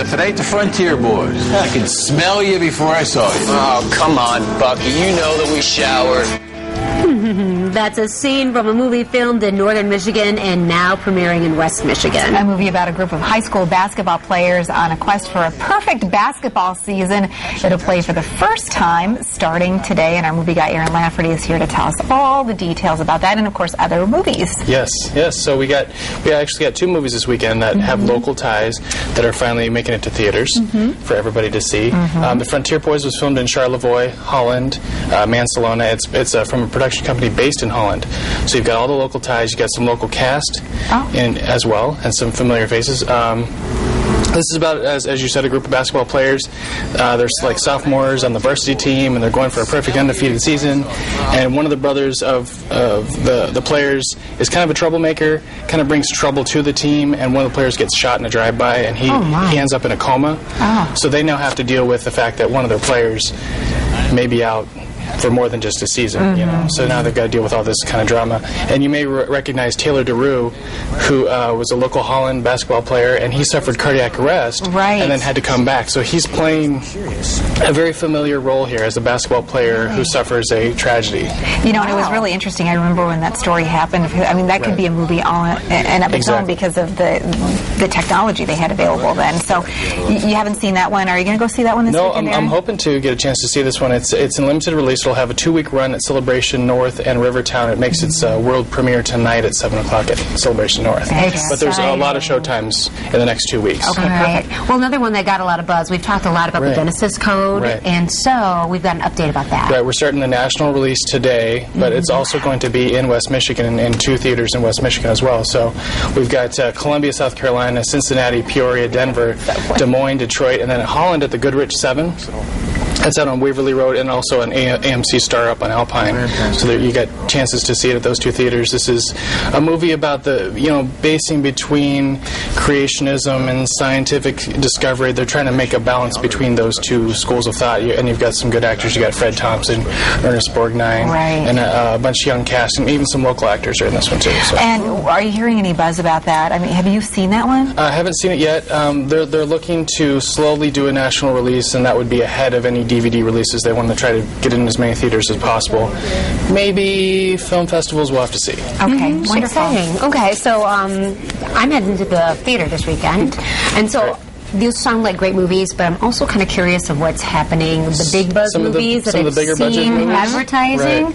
if it ain't the Frontier Boys. I could smell you before I saw you. Oh, come on, Bucky. You know that we showered. That's a scene from a movie filmed in northern Michigan and now premiering in West Michigan. A movie about a group of high school basketball players on a quest for a perfect basketball season. It'll play for the first time starting today, and our movie guy Aaron Lafferty is here to tell us all the details about that and, of course, other movies. Yes. So we actually got 2 movies this weekend that have local ties that are finally making it to theaters for everybody to see. The Frontier Boys was filmed in Charlevoix, Holland, Mansalona. It's from a production company based in Holland. So you've got all the local ties, you've got some local cast in as well, and some familiar faces. This is about, as you said, a group of basketball players. There's like sophomores on the varsity team, and they're going for a perfect undefeated season. And one of the brothers of the players is kind of a troublemaker, kind of brings trouble to the team, and one of the players gets shot in a drive-by, and he ends up in a coma. So they now have to deal with the fact that one of their players may be out for more than just a season, you know. So now they've got to deal with all this kind of drama. And you may recognize Taylor DeRue, who was a local Holland basketball player, and he suffered cardiac arrest and then had to come back. So he's playing a very familiar role here as a basketball player who suffers a tragedy. You know, and it was really interesting. I remember when that story happened. I mean, that could be a movie all in of its own because of the technology they had available then. So you haven't seen that one. Are you going to go see that one this weekend? No, I'm hoping to get a chance to see this one. It's in limited release. It'll have a 2-week run at Celebration North and Rivertown. It makes its world premiere tonight at 7 o'clock at Celebration North. But there's a lot of showtimes in the next 2 weeks. Okay, perfect. Well, another one that got a lot of buzz, we've talked a lot about the Genesis Code, and so we've got an update about that. Right, we're starting the national release today, but it's also going to be in West Michigan, in 2 theaters in West Michigan as well. So we've got Columbia, South Carolina, Cincinnati, Peoria, Denver, Des Moines, Detroit, and then Holland at the Goodrich 7. That's out on Waverly Road, and also an AMC Star up on Alpine. So there you got chances to see it at those 2 theaters. This is a movie about basing between creationism and scientific discovery. They're trying to make a balance between those 2 schools of thought. And you've got some good actors. You got Fred Thompson, Ernest Borgnine, and a bunch of young cast, and even some local actors are in this one too. So. And are you hearing any buzz about that? I mean, have you seen that one? I haven't seen it yet. They're looking to slowly do a national release, and that would be ahead of any DVD releases. They want to try to get in as many theaters as possible. Maybe film festivals, we'll have to see. Okay, wonderful. Exciting. Okay, so I'm heading to the theater this weekend, and so these sound like great movies, but I'm also kind of curious of what's happening with the big buzz movies that I've seen advertising.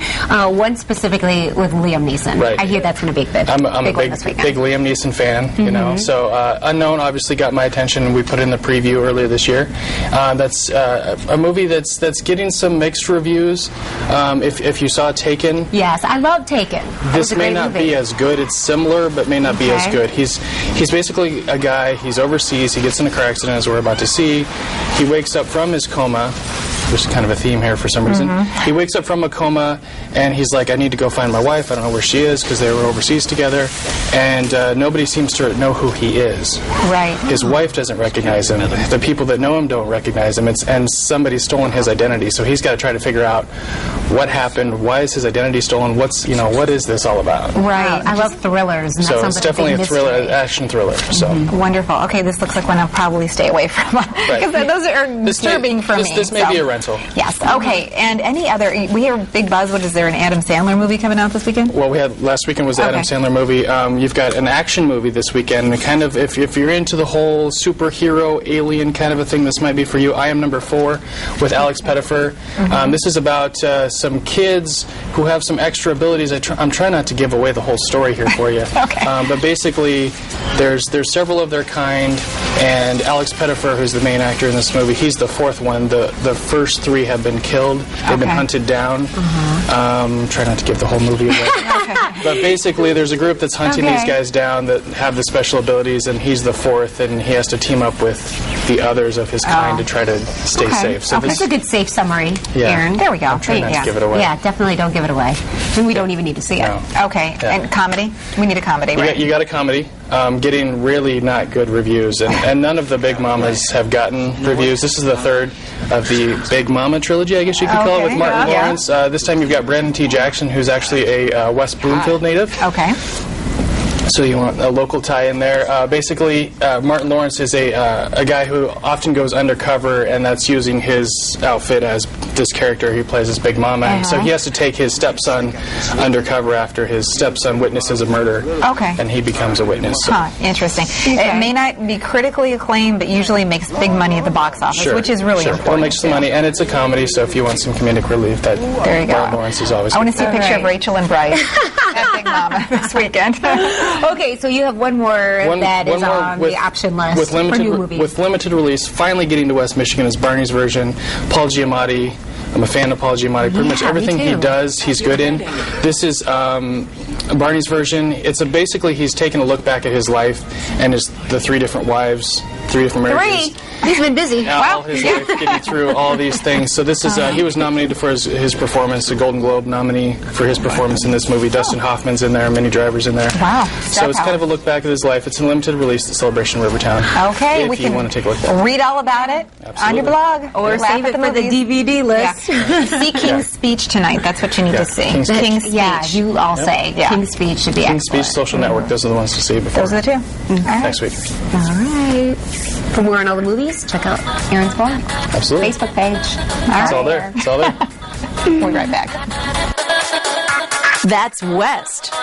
One specifically with Liam Neeson. I hear that's going to be big. I'm a big Liam Neeson fan, you know. So Unknown obviously got my attention. We put in the preview earlier this year. That's a movie that's getting some mixed reviews. If you saw Taken. Yes, I love Taken. This may not be as good. It's similar, but may not be as good. He's basically a guy. He's overseas. He gets in a car accident, as we're about to see. He wakes up from his coma. There's kind of a theme here for some reason. He wakes up from a coma, and he's like, I need to go find my wife. I don't know where she is, because they were overseas together. And nobody seems to know who he is. His wife doesn't recognize him. The people that know him don't recognize him. And somebody's stolen his identity. So he's got to try to figure out what happened, why is his identity stolen, what is this all about? I love thrillers. And so it's definitely a thriller, action thriller. So wonderful. Okay, this looks like one I'll probably stay away from, because those are disturbing for me. This may be a rental. Yes. Okay. And any other? We hear big buzz. What is there? An Adam Sandler movie coming out this weekend? Well, we had last weekend was the Adam Sandler movie. You've got an action movie this weekend. Kind of, if you're into the whole superhero alien kind of a thing, this might be for you. I Am Number 4 with Alex Pettyfer. This is about some kids who have some extra abilities. I'm trying not to give away the whole story here for you. But basically, there's several of their kind, and Alex Pettyfer, who's the main actor in this movie, he's the 4th one. The first 3 have been killed. They've been hunted down. Try not to give the whole movie away. But basically, there's a group that's hunting these guys down that have the special abilities, and he's the 4th, and he has to team up with the others of his kind to try to stay safe. So that's a good safe summary, Aaron. There we go. I'm trying not to give it away. Yeah, definitely don't give it away. We don't even need to see it. Okay. And comedy? We need a comedy, right? You got a comedy. Getting really not good reviews, and none of the Big Mamas have gotten reviews. This is the 3rd of the Big Mama trilogy, I guess you could call it, with Martin Lawrence. This time you've got Brandon T. Jackson, who's actually a West Bloomfield native. So you want a local tie in there. Basically, Martin Lawrence is a guy who often goes undercover, and that's using his outfit as this character he plays as Big Mama. And so he has to take his stepson undercover after his stepson witnesses a murder. Okay. And he becomes a witness. So. Huh, interesting. Okay. It may not be critically acclaimed, but usually makes big money at the box office, Sure, which is really sure. important. It'll make some money, and it's a comedy, so if you want some comedic relief, that There you go. Martin Lawrence is always I want good. to see a picture of Rachel and Bryce at Big Mama this weekend. Okay, so you have one more that is on the option list for new movies. With limited release, finally getting to West Michigan is Barney's Version. Paul Giamatti. I'm a fan of Paul Giamatti. Pretty much everything he does, he's good in. This is Barney's Version. It's basically he's taking a look back at his life and the 3 different wives, 3 different marriages. 3. He's been busy. All his life getting through all these things. So this is he was nominated for his performance, a Golden Globe nominee for his performance in this movie. Dustin Hoffman's in there, Minnie Driver's in there. Wow. So it's kind of a look back at his life. It's a limited release at Celebration Rivertown. Okay, if we you can want to take a look at it. read all about it on your blog. Or Laugh save at it for the movies. DVD list. Yeah. See King's Speech tonight. That's what you need to see. King's King's Speech. Yeah, you all say. Yeah. King's Speech should be King's excellent. Speech, Social Network, those are the ones to see before Those are the 2. All right. next week. All right. For more on all the movies, check out Aaron's blog. Absolutely. Facebook page. It's all there. It's all there. We'll be right back. That's West.